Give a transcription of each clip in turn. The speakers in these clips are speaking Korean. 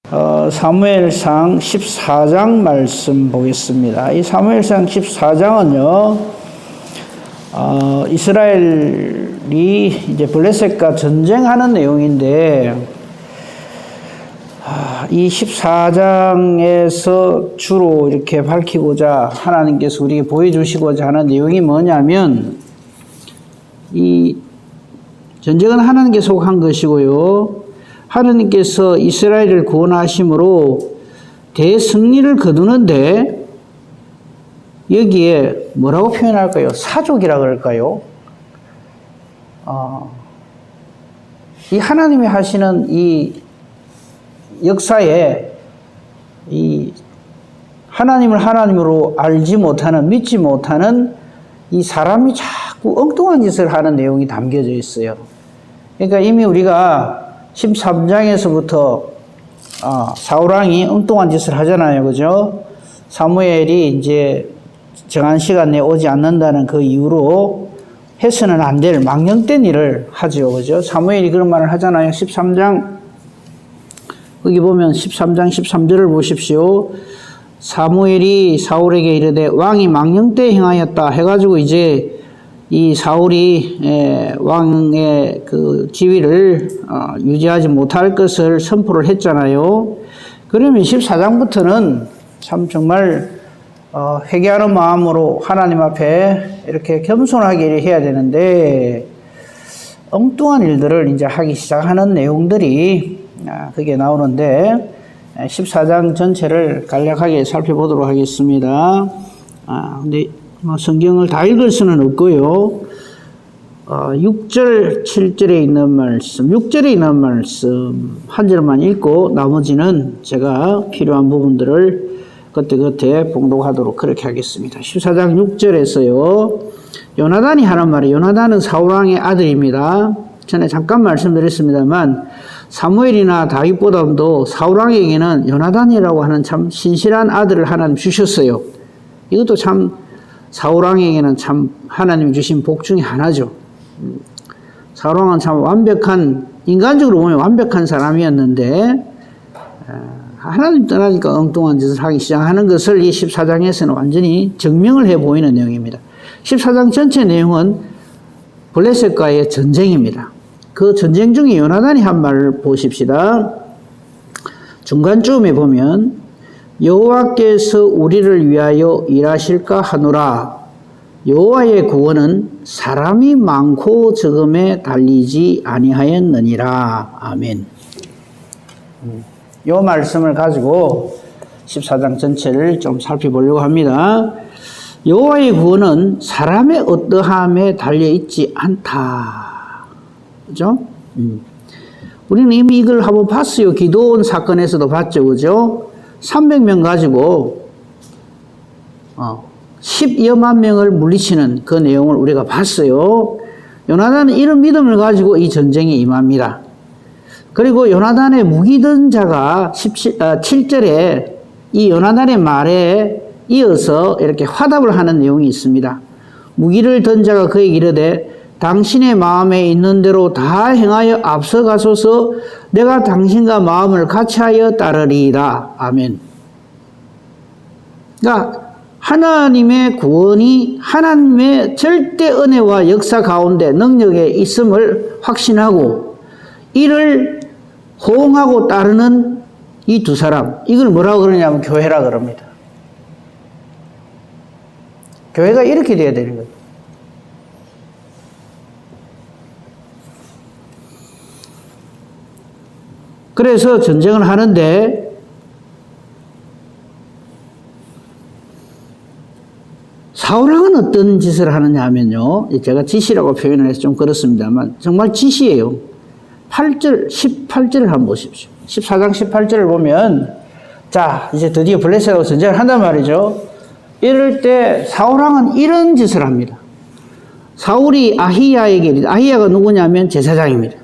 사무엘상 14장 말씀 보겠습니다. 이 사무엘상 14장은요, 이스라엘이 이제 블레셋과 전쟁하는 내용인데, 이 14장에서 주로 이렇게 밝히고자 하나님께서 우리에게 보여주시고자 하는 내용이 뭐냐면, 이 전쟁은 하나님께 속한 것이고요, 하나님께서 이스라엘을 구원하심으로 대승리를 거두는데, 여기에 뭐라고 표현할까요? 사족이라 그럴까요? 이 하나님이 하시는 이 역사에 이 하나님을 하나님으로 알지 못하는, 믿지 못하는 이 사람이 자꾸 엉뚱한 짓을 하는 내용이 담겨져 있어요. 그러니까 이미 우리가 13장에서부터 사울왕이 엉뚱한 짓을 하잖아요. 그죠? 사무엘이 이제 정한 시간 내에 오지 않는다는 그 이유로 해서는 안 될 망령된 일을 하죠. 그죠? 사무엘이 그런 말을 하잖아요. 13장, 거기 보면 13장 13절을 보십시오. 사무엘이 사울에게 이르되 왕이 망령되이 행하였다 해가지고 이제 이 사울이 왕의 그 지위를 유지하지 못할 것을 선포를 했잖아요. 그러면 14장부터는 참 정말 회개하는 마음으로 하나님 앞에 이렇게 겸손하게 해야 되는데, 엉뚱한 일들을 이제 하기 시작하는 내용들이 그게 나오는데, 14장 전체를 간략하게 살펴보도록 하겠습니다. 근데 성경을 다 읽을 수는 없고요. 6절, 7절에 있는 말씀, 6절에 있는 말씀 한 절만 읽고 나머지는 제가 필요한 부분들을 그때 봉독하도록 그렇게 하겠습니다. 14장 6절에서요. 요나단이 하는 말이에요. 요나단은 사울왕의 아들입니다. 전에 잠깐 말씀드렸습니다만 사무엘이나 다윗보다도 사울왕에게는 요나단이라고 하는 참 신실한 아들을 하나님 주셨어요. 이것도 참 사울왕에게는 참 하나님 주신 복 중에 하나죠. 사울왕은 참 완벽한, 인간적으로 보면 완벽한 사람이었는데 하나님 떠나니까 엉뚱한 짓을 하기 시작하는 것을 이 14장에서는 완전히 증명을 해 보이는 내용입니다. 14장 전체 내용은 블레셋과의 전쟁입니다. 그 전쟁 중에 요나단이 한 말을 보십시다. 중간쯤에 보면 여호와께서 우리를 위하여 일하실까 하노라. 여호와의 구원은 사람이 많고 적음에 달리지 아니하였느니라. 아멘. 이 말씀을 가지고 14장 전체를 좀 살펴보려고 합니다. 여호와의 구원은 사람의 어떠함에 달려있지 않다. 그죠? 우리는 이미 이걸 한번 봤어요. 기드온 사건에서도 봤죠. 그죠? 300명 가지고 10여만 명을 물리치는 그 내용을 우리가 봤어요. 요나단은 이런 믿음을 가지고 이 전쟁에 임합니다. 그리고 요나단의 무기 든 자가 7절에 이 요나단의 말에 이어서 이렇게 화답을 하는 내용이 있습니다. 무기를 든 자가 그에게 이르되 당신의 마음에 있는 대로 다 행하여 앞서가소서. 내가 당신과 마음을 같이하여 따르리이다. 아멘. 그러니까 하나님의 구원이 하나님의 절대 은혜와 역사 가운데 능력에 있음을 확신하고 이를 호응하고 따르는 이 두 사람, 이걸 뭐라고 그러냐면 교회라 그럽니다. 교회가 이렇게 돼야 되는 거예요. 그래서 전쟁을 하는데 사울왕은 어떤 짓을 하느냐 하면요. 제가 지시라고 표현을 해서 좀 그렇습니다만 정말 지시예요. 8절, 18절을 한번 보십시오. 14장 18절을 보면 자, 이제 드디어 블레셋하고 전쟁을 한단 말이죠. 이럴 때 사울왕은 이런 짓을 합니다. 사울이 아히야에게, 아히야가 누구냐면 제사장입니다.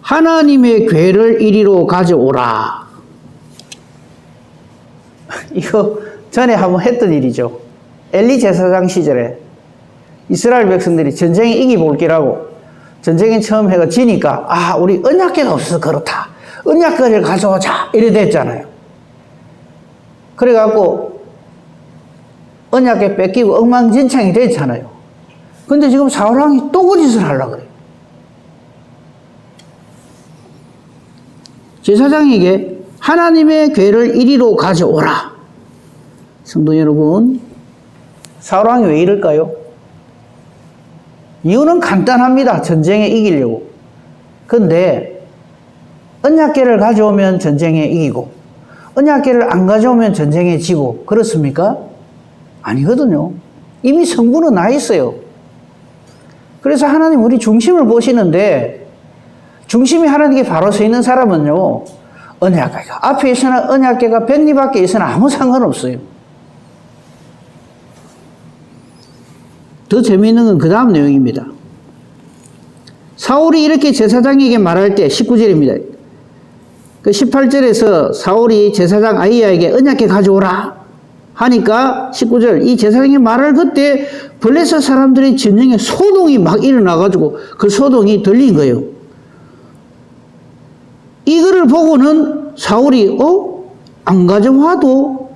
하나님의 궤를 이리로 가져오라. 이거 전에 한번 했던 일이죠. 엘리 제사장 시절에 이스라엘 백성들이 전쟁에 이기볼기라고 전쟁에 처음 해가 지니까 우리 언약궤가 없어서 그렇다. 언약궤를 가져오자 이래 됐잖아요. 그래갖고 언약궤 뺏기고 엉망진창이 됐잖아요. 근데 지금 사울왕이 또 그 짓을 하려고 그래요. 제사장에게 하나님의 궤를 이리로 가져오라. 성도 여러분, 사울왕이 왜 이럴까요? 이유는 간단합니다. 전쟁에 이기려고. 근데 언약궤를 가져오면 전쟁에 이기고 언약궤를 안 가져오면 전쟁에 지고 그렇습니까? 아니거든요. 이미 성분은 나 있어요. 그래서 하나님 우리 중심을 보시는데 중심이 하나님께 바로 서 있는 사람은요, 언약궤가 앞에 있으나 언약궤가 뱃니 밖에 있으나 아무 상관없어요. 더 재미있는 건 그 다음 내용입니다. 사울이 이렇게 제사장에게 말할 때 19절입니다. 그 18절에서 사울이 제사장 아히야에게 언약궤 가져오라 하니까 19절 이 제사장이 말할 그때 블레셋 사람들의 진영에 소동이 막 일어나가지고 그 소동이 들린 거예요. 이거를 보고는 사울이 안 가져와도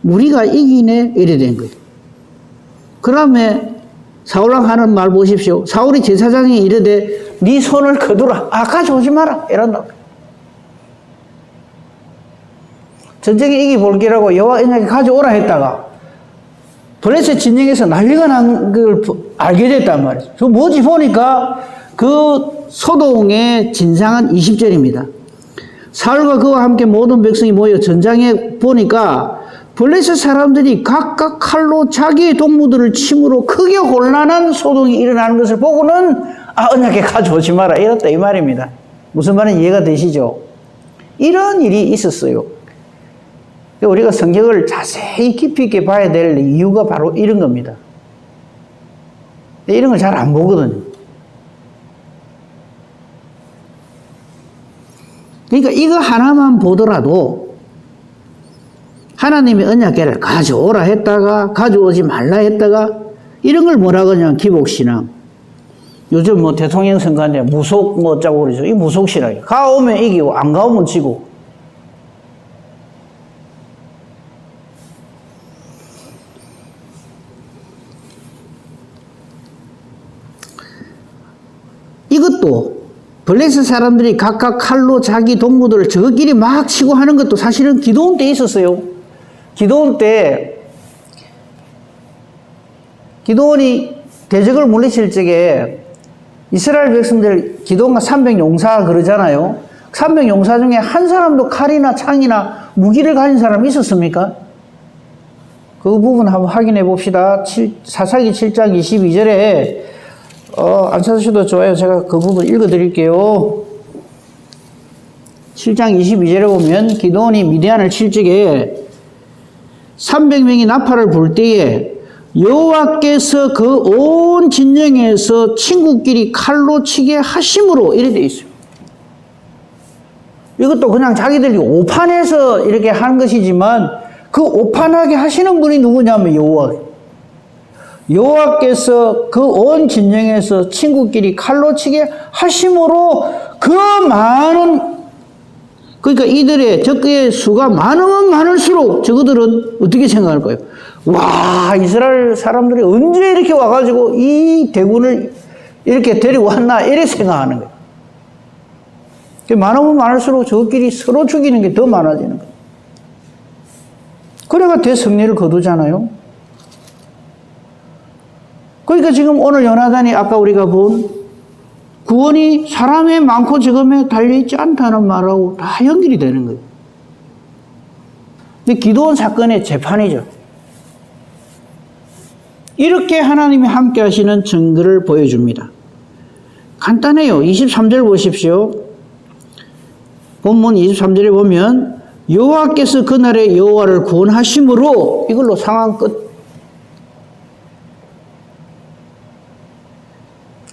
우리가 이기네 이래 된 거예요. 그 다음에 사울왕 하는 말 보십시오. 사울이 제사장이 이르되 네 손을 거두라. 가져오지 마라 이런다. 전쟁에 이기볼기라고 여호와 언약궤 가져오라 했다가 블레셋 진영에서 난리가 난 걸 알게 됐단 말이죠. 그 뭐지 보니까 그 소동의 진상은 20절입니다. 사울과 그와 함께 모든 백성이 모여 전장에 보니까 블레셋 사람들이 각각 칼로 자기의 동무들을 침으로 크게 혼란한 소동이 일어나는 것을 보고는 언약궤 가져오지 마라 이랬다 이 말입니다. 무슨 말인지 이해가 되시죠? 이런 일이 있었어요. 우리가 성경을 자세히 깊이 있게 봐야 될 이유가 바로 이런 겁니다. 이런 걸 잘 안 보거든요. 그러니까 이거 하나만 보더라도 하나님의 언약궤를 가져오라 했다가 가져오지 말라 했다가 이런 걸 뭐라 그러냐면 기복신앙. 요즘 뭐 대통령 선거인데 무속 뭐 어쩌고 그러죠. 이 무속신앙이에요. 가오면 이기고 안 가오면 지고. 이것도 블레셋 사람들이 각각 칼로 자기 동무들을 저끼리 막 치고 하는 것도 사실은 기도원 때 있었어요. 기도원 때 기도원이 대적을 물리칠 적에 이스라엘 백성들 기도원과 300용사 그러잖아요. 300용사 중에 한 사람도 칼이나 창이나 무기를 가진 사람이 있었습니까? 그 부분 한번 확인해 봅시다. 사사기 7장 22절에 안 찾으셔도 좋아요. 제가 그 부분 읽어 드릴게요. 7장 22절에 보면 기드온이 미디안을 칠 적에 300명이 나팔을 불 때에 여호와께서 그 온 진영에서 친구끼리 칼로 치게 하심으로 이래 돼 있어요. 이것도 그냥 자기들이 오판해서 이렇게 하는 것이지만 그 오판하게 하시는 분이 누구냐면 여호와께서 그 온 진영에서 친구끼리 칼로 치게 하심으로 그 많은 그러니까 이들의 적의 수가 많으면 많을수록 저그들은 어떻게 생각할 거예요? 와, 이스라엘 사람들이 언제 이렇게 와가지고 이 대군을 이렇게 데리고 왔나 이렇게 생각하는 거예요. 많으면 많을수록 저끼리 서로 죽이는 게 더 많아지는 거예요. 그래가 대승리를 거두잖아요. 그러니까 지금 오늘 요나단이 아까 우리가 본 구원이 사람의 많고 적음에 달려있지 않다는 말하고 다 연결이 되는 거예요. 근데 기드온 사건의 재판이죠. 이렇게 하나님이 함께 하시는 증거를 보여줍니다. 간단해요. 23절 보십시오. 본문 23절에 보면 여호와께서 그날에 여호와를 구원하심으로 이걸로 상황 끝.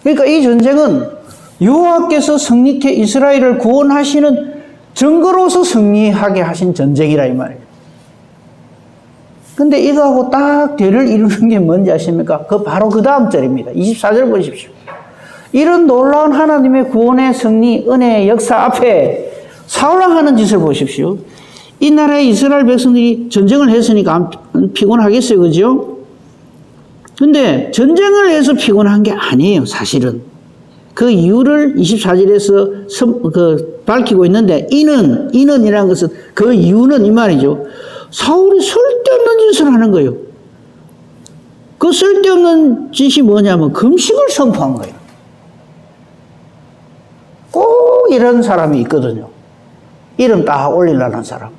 그러니까 이 전쟁은 여호와께서 승리케 이스라엘을 구원하시는 증거로서 승리하게 하신 전쟁이라 이 말이에요. 근데 이거하고 딱 대를 이루는 게 뭔지 아십니까? 바로 그 다음 절입니다. 24절 보십시오. 이런 놀라운 하나님의 구원의 승리, 은혜의 역사 앞에 사울왕 하는 짓을 보십시오. 이 나라의 이스라엘 백성들이 전쟁을 했으니까 피곤하겠어요. 그죠? 근데 전쟁을 해서 피곤한 게 아니에요. 사실은. 그 이유를 24절에서 밝히고 있는데 이는이라는 것은 그 이유는 이 말이죠. 사울이 쓸데없는 짓을 하는 거예요. 그 쓸데없는 짓이 뭐냐면 금식을 선포한 거예요. 꼭 이런 사람이 있거든요. 이름 딱 올리려는 사람.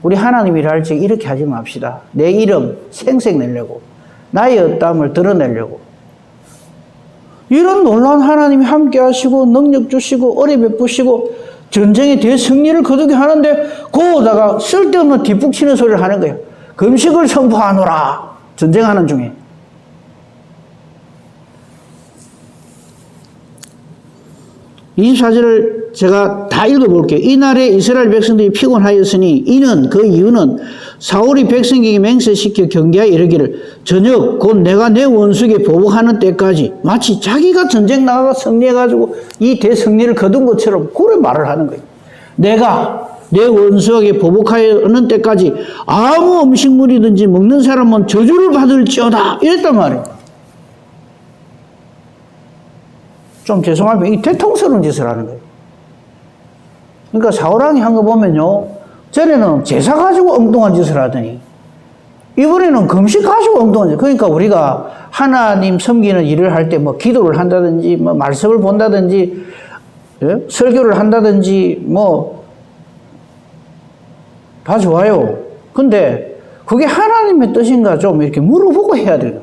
우리 하나님 일할 때 이렇게 하지 맙시다. 내 이름 생색내려고, 나의 어담을 드러내려고. 이런 놀라운 하나님이 함께 하시고 능력 주시고 은혜 베푸시고 전쟁의 대승리를 거두게 하는데 거기다가 쓸데없는 뒷북치는 소리를 하는 거예요. 금식을 선포하노라. 전쟁하는 중에. 24절을 제가 다 읽어볼게요. 이날에 이스라엘 백성들이 피곤하였으니 그 이유는 사울이 백성에게 맹세시켜 경계하여 이르기를 저녁 곧 내가 내 원수에게 보복하는 때까지 마치 자기가 전쟁 나가가 승리해가지고 이 대승리를 거둔 것처럼 그런 말을 하는 거예요. 내가 내 원수에게 보복하는 때까지 아무 음식물이든지 먹는 사람은 저주를 받을지어다 이랬단 말이에요. 좀 죄송하면 이 대통스러운 짓을 하는 거예요. 그러니까 사울왕이 한 거 보면요. 전에는 제사 가지고 엉뚱한 짓을 하더니 이번에는 금식 가지고 엉뚱한 짓. 그러니까 우리가 하나님 섬기는 일을 할 때 뭐 기도를 한다든지 뭐 말씀을 본다든지 설교를 한다든지 뭐 다 좋아요. 근데 그게 하나님의 뜻인가 좀 이렇게 물어보고 해야 돼요.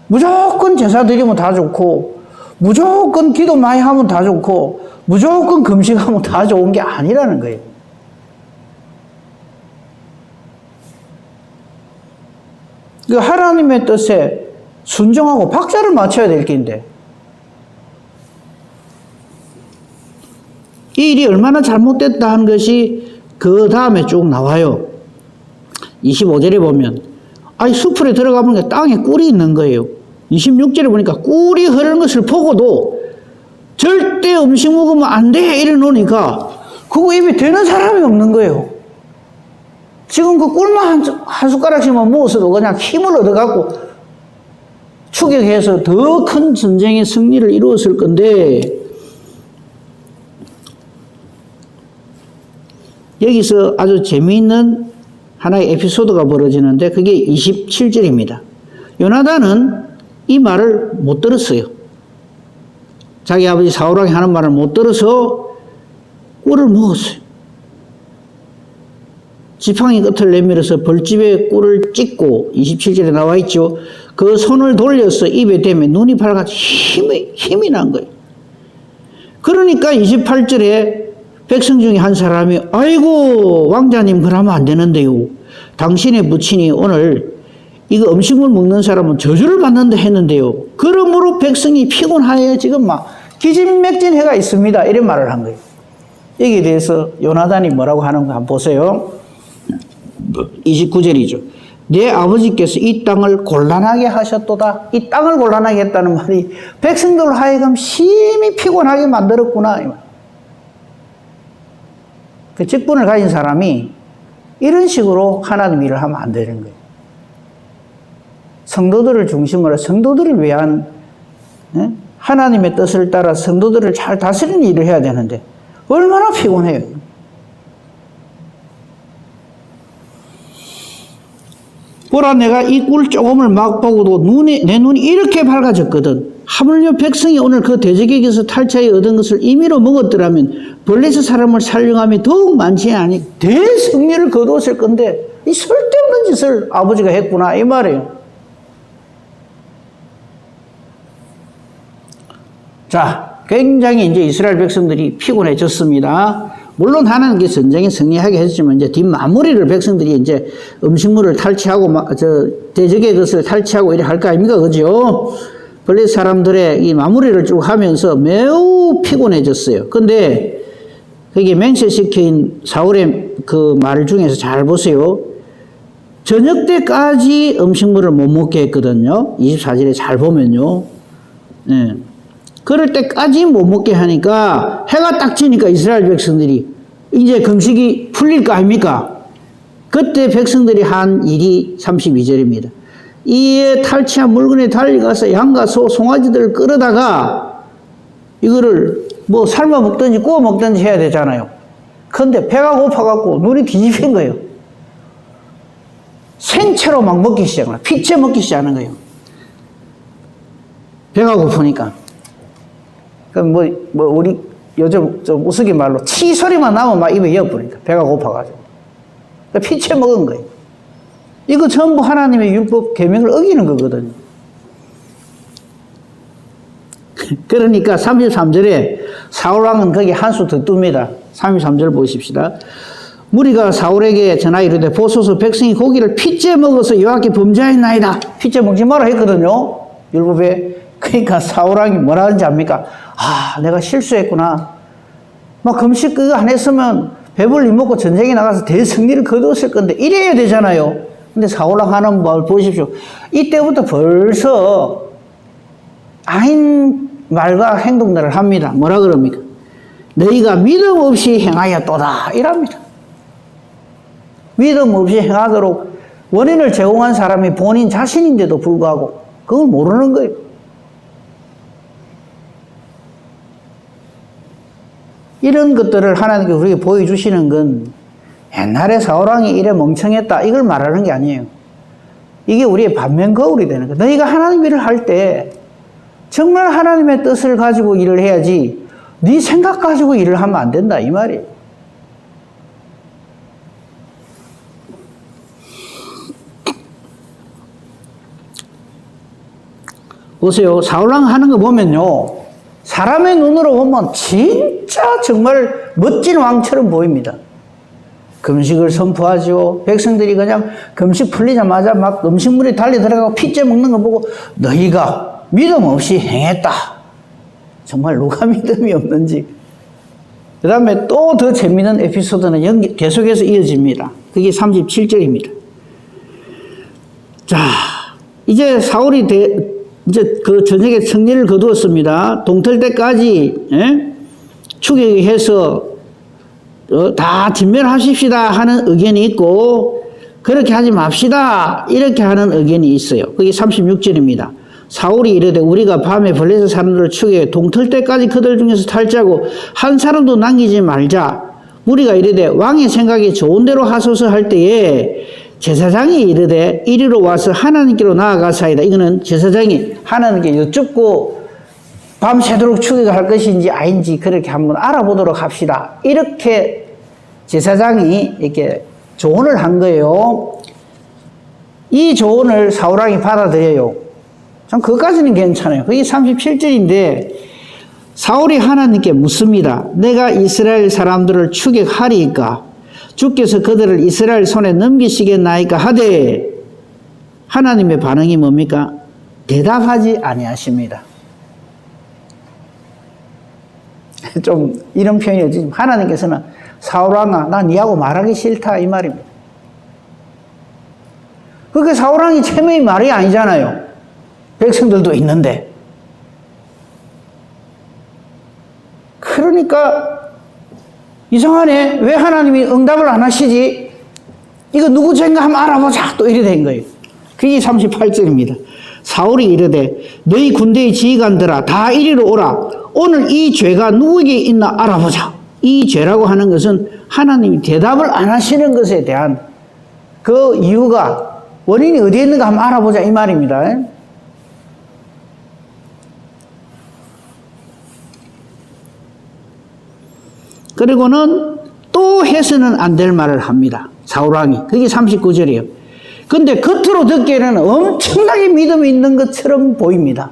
무조건 제사 드리면 다 좋고 무조건 기도 많이 하면 다 좋고 무조건 금식하면 다 좋은 게 아니라는 거예요. 그 하나님의 뜻에 순종하고 박자를 맞춰야 될 게인데 이 일이 얼마나 잘못됐다 하는 것이 그 다음에 쭉 나와요. 25절에 보면 아니 숲풀에 들어가보니까 땅에 꿀이 있는 거예요. 26절에 보니까 꿀이 흐르는 것을 보고도 절대 음식 먹으면 안 돼 이래 놓으니까 그거 입에 대는 사람이 없는 거예요. 지금 그 꿀만 한 숟가락씩만 먹었어도 그냥 힘을 얻어갖고 추격해서 더 큰 전쟁의 승리를 이루었을 건데 여기서 아주 재미있는 하나의 에피소드가 벌어지는데 그게 27절입니다. 요나단은 이 말을 못 들었어요. 자기 아버지 사울왕이 하는 말을 못 들어서 꿀을 먹었어요. 지팡이 끝을 내밀어서 벌집에 꿀을 찍고 27절에 나와 있죠. 그 손을 돌려서 입에 대면 눈이 밝아서 힘이 난 거예요. 그러니까 28절에 백성 중에 한 사람이 아이고 왕자님 그러면 안 되는데요. 당신의 부친이 오늘 이거 음식물 먹는 사람은 저주를 받는다 했는데요. 그러므로 백성이 피곤하여 지금 막 기진맥진해가 있습니다. 이런 말을 한 거예요. 여기에 대해서 요나단이 뭐라고 하는 거 한번 보세요. 29절이죠. 내 아버지께서 이 땅을 곤란하게 하셨도다. 이 땅을 곤란하게 했다는 말이 백성들 하여금 심히 피곤하게 만들었구나. 그 직분을 가진 사람이 이런 식으로 하나님 일을 하면 안 되는 거예요. 성도들을 중심으로 성도들을 위한 하나님의 뜻을 따라 성도들을 잘 다스리는 일을 해야 되는데 얼마나 피곤해요. 보라 내가 이 꿀 조금을 맛보고도 내 눈이 이렇게 밝아졌거든. 하물며 백성이 오늘 그 대적에게서 탈취하여 얻은 것을 임의로 먹었더라면 블레셋 사람을 살려함이 더욱 많지 않으니 대승리를 거두었을 건데 이 쓸데없는 짓을 아버지가 했구나 이 말이에요. 자, 굉장히 이제 이스라엘 백성들이 피곤해졌습니다. 물론 하나님께 전쟁에 승리하게 했지만 이제 뒷마무리를 백성들이 이제 음식물을 탈취하고 대적의 것을 탈취하고 이래 할 거 아닙니까, 그죠? 블레셋 사람들의 이 마무리를 쭉 하면서 매우 피곤해졌어요. 근데 거기에 맹세시킨 사울의 그 말 중에서 잘 보세요. 저녁 때까지 음식물을 못 먹게 했거든요. 24절에 잘 보면요. 네. 그럴 때까지 못 먹게 하니까 해가 딱 지니까 이스라엘 백성들이 이제 금식이 풀릴 거 아닙니까? 그때 백성들이 한 일이 32절입니다. 이에 탈취한 물건에 달려가서 양과 소, 송아지들을 끌어다가 이거를 뭐 삶아 먹든지 구워 먹든지 해야 되잖아요. 그런데 배가 고파갖고 눈이 뒤집힌 거예요. 생채로 막 먹기 시작하는 거예요. 피채 먹기 시작하는 거예요. 배가 고프니까. 그럼 우리 요즘 좀 우스갯 말로 치 소리만 나면 막 입에 이어버리니까 배가 고파가지고. 피채 먹은 거예요. 이거 전부 하나님의 율법 계명을 어기는 거거든요. 그러니까 33절에 사울왕은 거기 한 수 더 뜹니다. 33절 보십시다. 무리가 사울에게 전하 이르되 보소서 백성이 고기를 피째 먹어서 여호와께 범죄하였나이다. 피째 먹지 마라 했거든요. 율법에. 그러니까 사울왕이 뭐라 하는지 압니까? 아, 내가 실수했구나. 막 금식 그거 안 했으면 배불리 먹고 전쟁에 나가서 대승리를 거두었을 건데 이래야 되잖아요. 근데 사울왕 하는 말 보십시오. 이때부터 벌써 아닌 말과 행동들을 합니다. 뭐라 그럽니까? 너희가 믿음 없이 행하였도다 이랍니다. 믿음 없이 행하도록 원인을 제공한 사람이 본인 자신인데도 불구하고 그걸 모르는 거예요. 이런 것들을 하나님께 우리에게 보여주시는 건 옛날에 사울왕이 이래 멍청했다 이걸 말하는 게 아니에요. 이게 우리의 반면 거울이 되는 거예요. 너희가 하나님 일을 할 때 정말 하나님의 뜻을 가지고 일을 해야지 네 생각 가지고 일을 하면 안 된다 이 말이에요. 보세요. 사울왕 하는 거 보면요. 사람의 눈으로 보면 진짜 정말 멋진 왕처럼 보입니다. 금식을 선포하죠. 백성들이 그냥 금식 풀리자마자 막 음식물에 달려 들어가고 피째 먹는 거 보고 너희가 믿음 없이 행했다. 정말 누가 믿음이 없는지. 그 다음에 또 더 재미있는 에피소드는 계속해서 이어집니다. 그게 37절입니다. 자, 이제 사울이 이제 그 전쟁에 승리를 거두었습니다. 동틀 때까지 추격해서 다 진멸하십시다 하는 의견이 있고 그렇게 하지 맙시다 이렇게 하는 의견이 있어요. 그게 36절입니다. 사울이 이르되 우리가 밤에 블레셋 사람들을 추격해 동틀 때까지 그들 중에서 탈자고 한 사람도 남기지 말자. 우리가 이르되 왕의 생각이 좋은 대로 하소서 할 때에 제사장이 이르되 이리로 와서 하나님께로 나아가사이다. 이거는 제사장이 하나님께 여쭙고 밤새도록 추격할 것인지 아닌지 그렇게 한번 알아보도록 합시다. 이렇게 제사장이 이렇게 조언을 한 거예요. 이 조언을 사울왕이 받아들여요. 참 그것까지는 괜찮아요. 그게 37절인데 사울이 하나님께 묻습니다. 내가 이스라엘 사람들을 추격하리이까 주께서 그들을 이스라엘 손에 넘기시겠나이까 하되 하나님의 반응이 뭡니까? 대답하지 아니하십니다. 좀 이런 표현이지. 하나님께서는 사울왕아 나 니하고 말하기 싫다 이 말입니다. 그게 사울왕이 체면이 말이 아니잖아요. 백성들도 있는데. 그러니까 이상하네. 왜 하나님이 응답을 안 하시지? 이거 누구 죄인가 한번 알아보자. 또 이래 된 거예요. 그게 38절입니다. 사울이 이르되 너희 군대의 지휘관들아 다 이리로 오라. 오늘 이 죄가 누구에게 있나 알아보자. 이 죄라고 하는 것은 하나님이 대답을 안 하시는 것에 대한 그 이유가 원인이 어디에 있는가 한번 알아보자 이 말입니다. 그리고는 또 해서는 안 될 말을 합니다. 사울왕이. 그게 39절이에요. 근데 겉으로 듣기에는 엄청나게 믿음이 있는 것처럼 보입니다.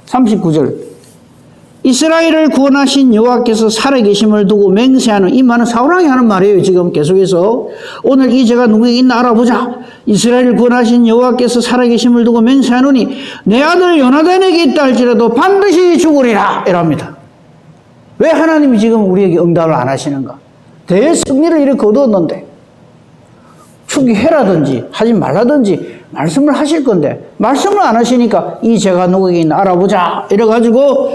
39절. 이스라엘을 구원하신 여호와께서 살아계심을 두고 맹세하는 이 말은 사울왕이 하는 말이에요. 지금 계속해서 오늘 이 죄가 누구에게 있나 알아보자. 이스라엘을 구원하신 여호와께서 살아계심을 두고 맹세하노니 내 아들 요나단에게 있다 할지라도 반드시 죽으리라 이랍니다. 왜 하나님이 지금 우리에게 응답을 안 하시는가? 대승리를 이렇게 거두었는데 추기해라든지 하지 말라든지 말씀을 하실 건데 말씀을 안 하시니까 이 죄가 누구에게 있나 알아보자 이래가지고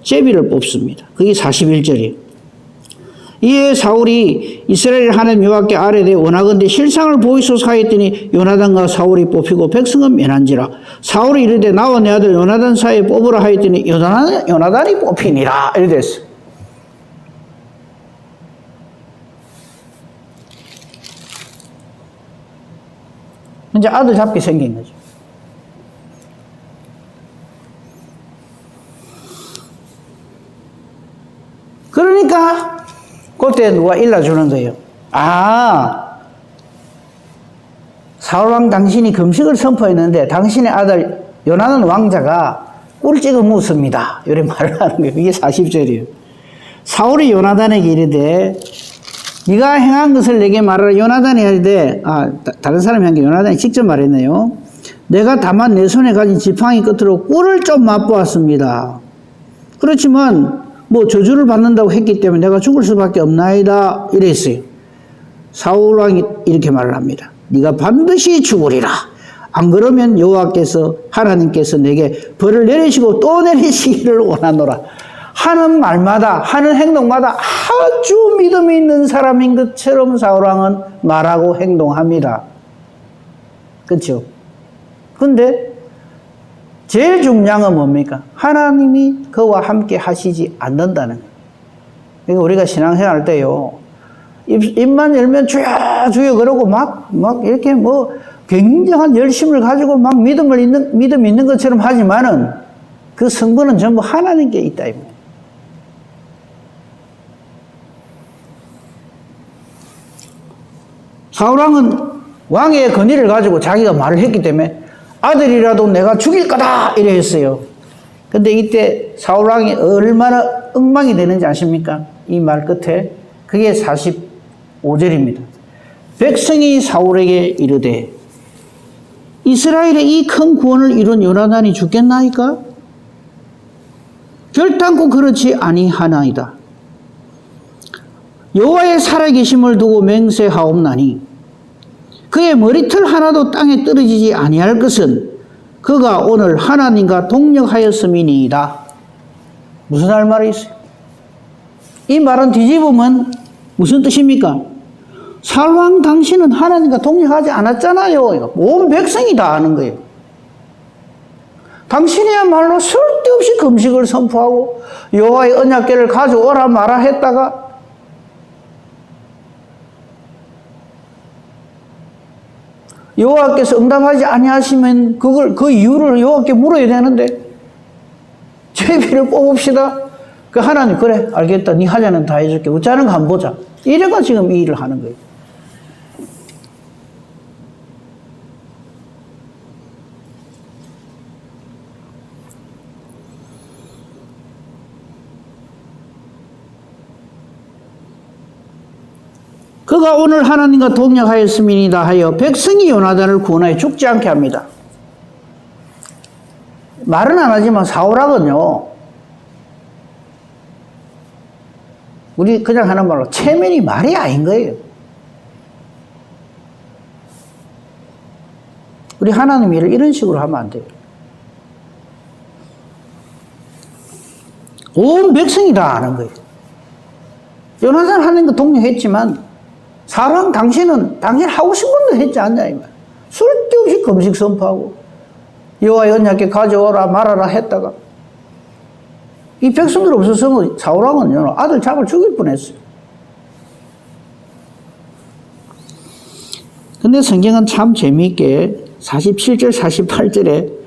제비를 뽑습니다. 그게 41절이에요. 이에 사울이 이스라엘 하나님 여호와께 아뢰되 원하건대 실상을 보이소서 하였더니 요나단과 사울이 뽑히고 백성은 면한지라. 사울이 이르되 나와 내 아들 요나단 사이에 뽑으라 하였더니 요나단이 뽑히니라 이래 됐어요. 이제 아들 잡게 생긴 거죠. 그러니까 그때 누가 일러주는 거예요. 사울왕 당신이 금식을 선포했는데 당신의 아들 요나단 왕자가 꿀 찍어 묻습니다. 이런 말을 하는 거예요. 이게 40절이에요. 사울이 요나단에게 이르되 네가 행한 것을 내게 말하라. 요나단이 이르되 다른 사람이 한 게 요나단이 직접 말했네요. 내가 다만 내 손에 가진 지팡이 끝으로 꿀을 좀 맛보았습니다. 그렇지만 저주를 받는다고 했기 때문에 내가 죽을 수밖에 없나이다 이랬어요. 사울왕이 이렇게 말을 합니다. 네가 반드시 죽으리라. 안 그러면 여호와께서 하나님께서 내게 벌을 내리시고 또 내리시기를 원하노라. 하는 말마다 하는 행동마다 아주 믿음이 있는 사람인 것처럼 사울왕은 말하고 행동합니다. 그렇죠? 근데 제일 중요한 건 뭡니까? 하나님이 그와 함께 하시지 않는다는 거예요. 그러니까 우리가 신앙생활 할 때요, 입만 열면 주여 주여 그러고 막 이렇게 굉장한 열심을 가지고 막 믿음 있는 것처럼 하지만은 그 성분은 전부 하나님께 있다 입니다. 사울왕은 왕의 권위를 가지고 자기가 말을 했기 때문에 아들이라도 내가 죽일 거다 이래 했어요. 근데 이때 사울왕이 얼마나 엉망이 되는지 아십니까? 이 말 끝에 그게 45절입니다. 백성이 사울에게 이르되 이스라엘의 이 큰 구원을 이룬 요나단이 죽겠나이까? 결단코 그렇지 아니하나이다. 여호와의 살아계심을 두고 맹세하옵나니 그의 머리털 하나도 땅에 떨어지지 아니할 것은 그가 오늘 하나님과 동력하였음이니이다. 무슨 할 말이 있어요? 이 말은 뒤집으면 무슨 뜻입니까? 사울왕 당신은 하나님과 동력하지 않았잖아요. 온 백성이 다 아는 거예요. 당신이야말로 쓸데없이 금식을 선포하고 여호와의 언약궤를 가져오라 마라 했다가 여호와께서 응답하지 아니하시면 그 이유를 여호와께 물어야 되는데 제비를 뽑읍시다. 그 하나님 그래 알겠다. 네 하자는 다 해줄게. 어쩌는 거 한번 보자. 이래가 지금 이 일을 하는 거예요. 그가 오늘 하나님과 동역하였음이니이다 하여 백성이 요나단을 구원하여 죽지 않게 합니다. 말은 안 하지만 사울왕은요, 우리 그냥 하는 말로 체면이 말이 아닌 거예요. 우리 하나님 일을 이런 식으로 하면 안 돼요. 온 백성이 다 아는 거예요. 요나단 하나님과 동역했지만 사울왕 당신 하고 싶은 대로 했지 않냐 이 말. 쓸데없이 금식 선포하고 여호와의 언약궤 가져오라 말아라 했다가 이 백성들 없었으면 사울왕은요 아들 잡아 죽일 뻔했어요. 근데 성경은 참 재미있게 47절 48절에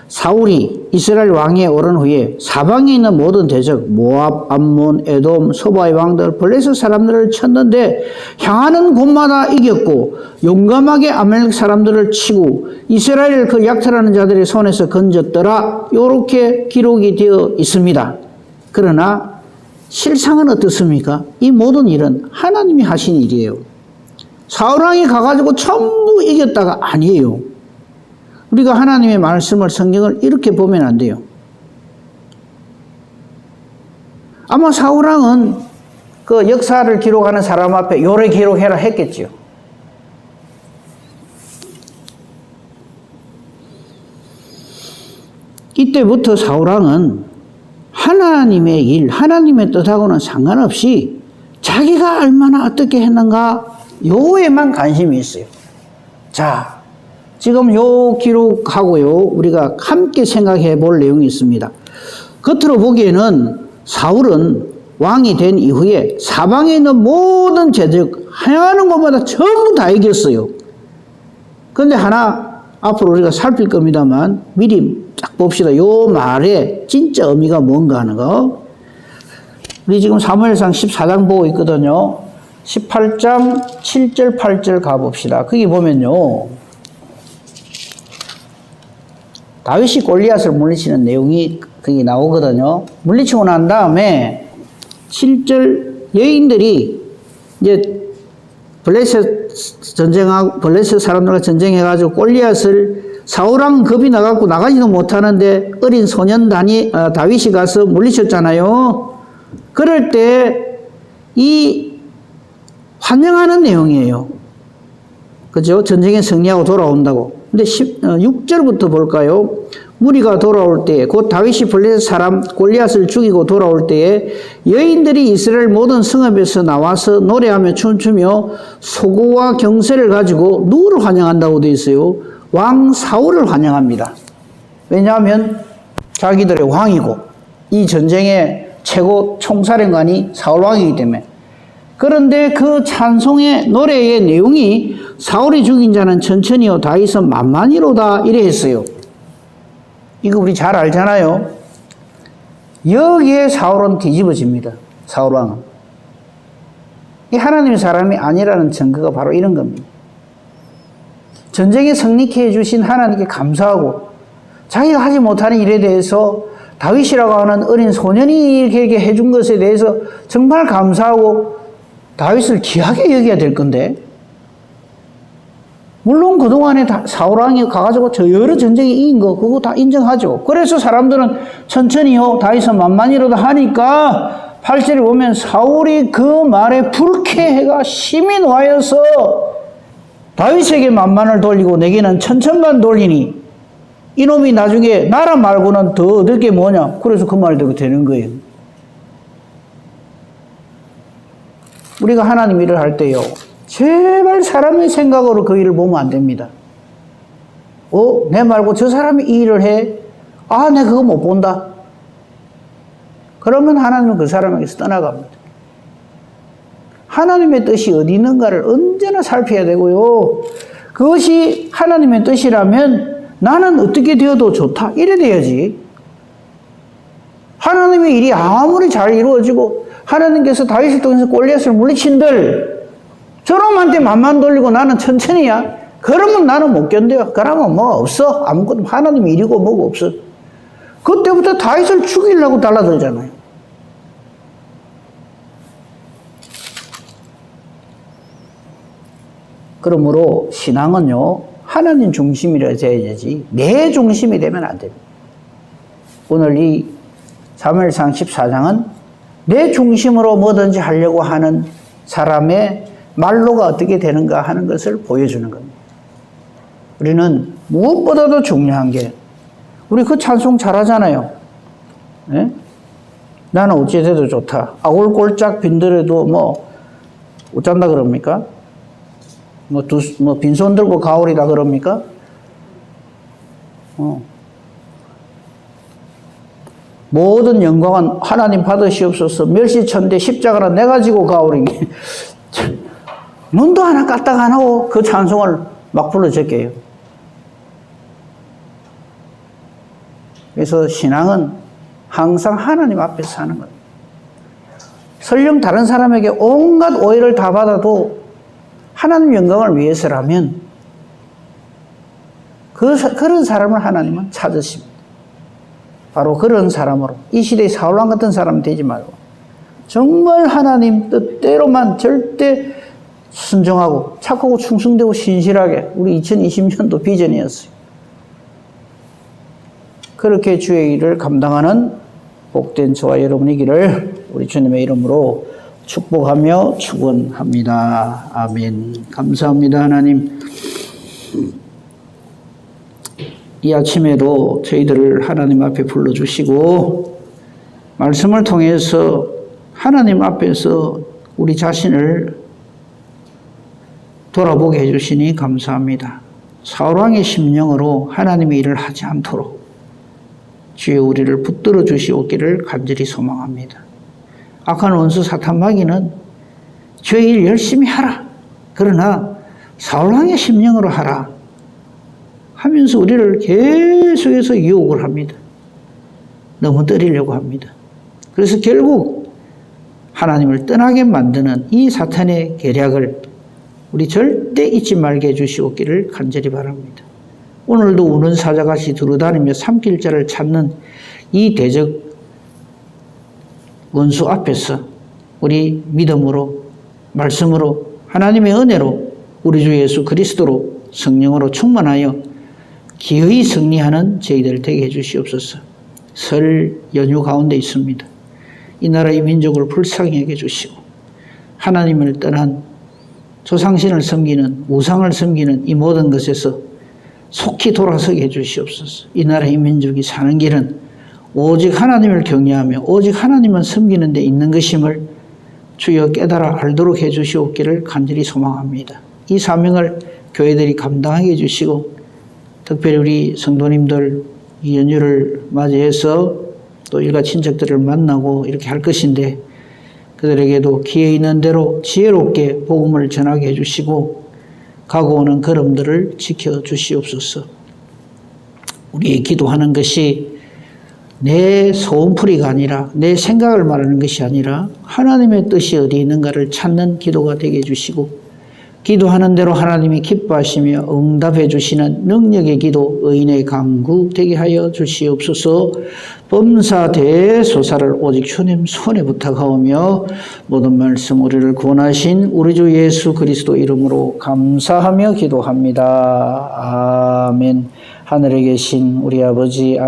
사울이 이스라엘 왕위에 오른 후에 사방에 있는 모든 대적 모압, 암몬, 에돔, 소바의 왕들, 블레셋 사람들을 쳤는데 향하는 곳마다 이겼고 용감하게 아말렉 사람들을 치고 이스라엘을 그 약탈하는 자들의 손에서 건졌더라. 이렇게 기록이 되어 있습니다. 그러나 실상은 어떻습니까? 이 모든 일은 하나님이 하신 일이에요. 사울왕이 가가지고 전부 이겼다가 아니에요. 우리가 하나님의 말씀을 성경을 이렇게 보면 안 돼요. 아마 사울왕은 그 역사를 기록하는 사람 앞에 요래 기록해라 했겠지요. 이때부터 사울왕은 하나님의 일, 하나님의 뜻하고는 상관없이 자기가 얼마나 어떻게 했는가 요에만 관심이 있어요. 자, 지금 요 기록하고요 우리가 함께 생각해 볼 내용이 있습니다. 겉으로 보기에는 사울은 왕이 된 이후에 사방에 있는 모든 제적 행하는 것마다 전부 다 이겼어요. 그런데 하나 앞으로 우리가 살필 겁니다만 미리 딱 봅시다. 요 말에 진짜 의미가 뭔가 하는 거. 우리 지금 사무엘상 14장 보고 있거든요. 18장 7절 8절 가봅시다. 거기 보면요 다윗이 골리앗을 물리치는 내용이 거기 나오거든요. 물리치고 난 다음에 7절 여인들이 이제 블레셋 사람들과 전쟁해가지고 골리앗을 사울왕 겁이 나갖고 나가지도 못하는데 어린 소년 다윗이 가서 물리쳤잖아요. 그럴 때 이 환영하는 내용이에요. 그죠? 전쟁에 승리하고 돌아온다고. 근데 6절부터 볼까요? 무리가 돌아올 때에 곧 다윗이 블레셋 사람 골리앗을 죽이고 돌아올 때에 여인들이 이스라엘 모든 성읍에서 나와서 노래하며 춤추며 소고와 경세를 가지고 누구를 환영한다고 되어 있어요? 왕 사울을 환영합니다. 왜냐하면 자기들의 왕이고 이 전쟁의 최고 총사령관이 사울 왕이기 때문에. 그런데 그 찬송의 노래의 내용이 사울이 죽인 자는 천천히요 다윗은 만만히로다 이래 했어요. 이거 우리 잘 알잖아요. 여기에 사울은 뒤집어집니다. 사울 왕은. 이 하나님의 사람이 아니라는 증거가 바로 이런 겁니다. 전쟁에 승리케 해주신 하나님께 감사하고 자기가 하지 못하는 일에 대해서 다윗이라고 하는 어린 소년이 이렇게 해준 것에 대해서 정말 감사하고 다윗을 귀하게 여겨야 될 건데 물론 그동안에 사울왕이 가가지고 저 여러 전쟁에 이긴 거 그거 다 인정하죠. 그래서 사람들은 천천히요 다윗은 만만히로도 하니까 8절에 보면 사울이 그 말에 불쾌해가 심히 놓아여서 다윗에게 만만을 돌리고 내게는 천천만 돌리니 이놈이 나중에 나라 말고는 더 얻을 게 뭐냐. 그래서 그 말대로 되는 거예요. 우리가 하나님 일을 할 때요 제발 사람의 생각으로 그 일을 보면 안 됩니다. 내 말고 저 사람이 이 일을 해? 내 그거 못 본다. 그러면 하나님은 그 사람에게서 떠나갑니다. 하나님의 뜻이 어디 있는가를 언제나 살펴야 되고요. 그것이 하나님의 뜻이라면 나는 어떻게 되어도 좋다. 이래 돼야지. 하나님의 일이 아무리 잘 이루어지고 하나님께서 다윗을 통해서 골리앗을 물리친들 저놈한테 맘만 돌리고 나는 천천히야. 그러면 나는 못 견뎌요. 그러면 뭐 없어. 아무것도 하나님 일이고 뭐고 없어. 그때부터 다윗을 죽이려고 달라들잖아요. 그러므로 신앙은요 하나님 중심이라 돼야지 내 중심이 되면 안 됩니다. 오늘 이 사무엘상 14장은 내 중심으로 뭐든지 하려고 하는 사람의 말로가 어떻게 되는가 하는 것을 보여주는 겁니다. 우리는 무엇보다도 중요한 게 우리 그 찬송 잘하잖아요. 네? 나는 어찌 돼도 좋다. 아골골짝 빈들에도 뭐 어쩐다 그럽니까? 빈손 들고 가오리다 그럽니까? 모든 영광은 하나님 받으시옵소서. 멸시천대 십자가는 내가 지고 가오리. 눈도 하나 까딱 안 하고 그 찬송을 막 불러 제껴요. 그래서 신앙은 항상 하나님 앞에서 사는 거예요. 설령 다른 사람에게 온갖 오해를 다 받아도 하나님 영광을 위해서라면 그런 사람을 하나님은 찾으십니다. 바로 그런 사람으로 이 시대의 사울왕 같은 사람 되지 말고 정말 하나님 뜻대로만 절대 순종하고 착하고 충성되고 신실하게 우리 2020년도 비전이었어요. 그렇게 주의 일을 감당하는 복된 저와 여러분이기를 우리 주님의 이름으로 축복하며 축원합니다. 아멘. 감사합니다 하나님. 이 아침에도 저희들을 하나님 앞에 불러주시고 말씀을 통해서 하나님 앞에서 우리 자신을 돌아보게 해주시니 감사합니다. 사울왕의 심령으로 하나님의 일을 하지 않도록 주여 우리를 붙들어 주시옵기를 간절히 소망합니다. 악한 원수 사탄 마귀는 주의 일 열심히 하라. 그러나 사울왕의 심령으로 하라 하면서 우리를 계속해서 유혹을 합니다. 넘어뜨리려고 합니다. 그래서 결국 하나님을 떠나게 만드는 이 사탄의 계략을 우리 절대 잊지 말게 해주시옵기를 간절히 바랍니다. 오늘도 우는 사자같이 두루다니며 삼킬자를 찾는 이 대적 원수 앞에서 우리 믿음으로 말씀으로 하나님의 은혜로 우리 주 예수 그리스도로 성령으로 충만하여 기어이 승리하는 저희들 되게 해주시옵소서. 설 연휴 가운데 있습니다. 이 나라 이 민족을 불쌍히 여겨 주시고 하나님을 떠난 조상신을 섬기는 우상을 섬기는 이 모든 것에서 속히 돌아서게 해주시옵소서. 이 나라 이 민족이 사는 길은 오직 하나님을 경외하며 오직 하나님만 섬기는 데 있는 것임을 주여 깨달아 알도록 해주시옵기를 간절히 소망합니다. 이 사명을 교회들이 감당하게 해주시고 특별히 우리 성도님들 이 연휴를 맞이해서 또 일가 친척들을 만나고 이렇게 할 것인데 그들에게도 기회 있는 대로 지혜롭게 복음을 전하게 해주시고 가고 오는 걸음들을 지켜주시옵소서. 우리의 기도하는 것이 내 소원풀이가 아니라 내 생각을 말하는 것이 아니라 하나님의 뜻이 어디 있는가를 찾는 기도가 되게 해주시고 기도하는 대로 하나님이 기뻐하시며 응답해 주시는 능력의 기도 의인의 강구 되게 하여 주시옵소서. 범사 대소사를 오직 주님 손에 부탁하오며 모든 말씀 우리를 구원하신 우리 주 예수 그리스도 이름으로 감사하며 기도합니다. 아멘. 하늘에 계신 우리 아버지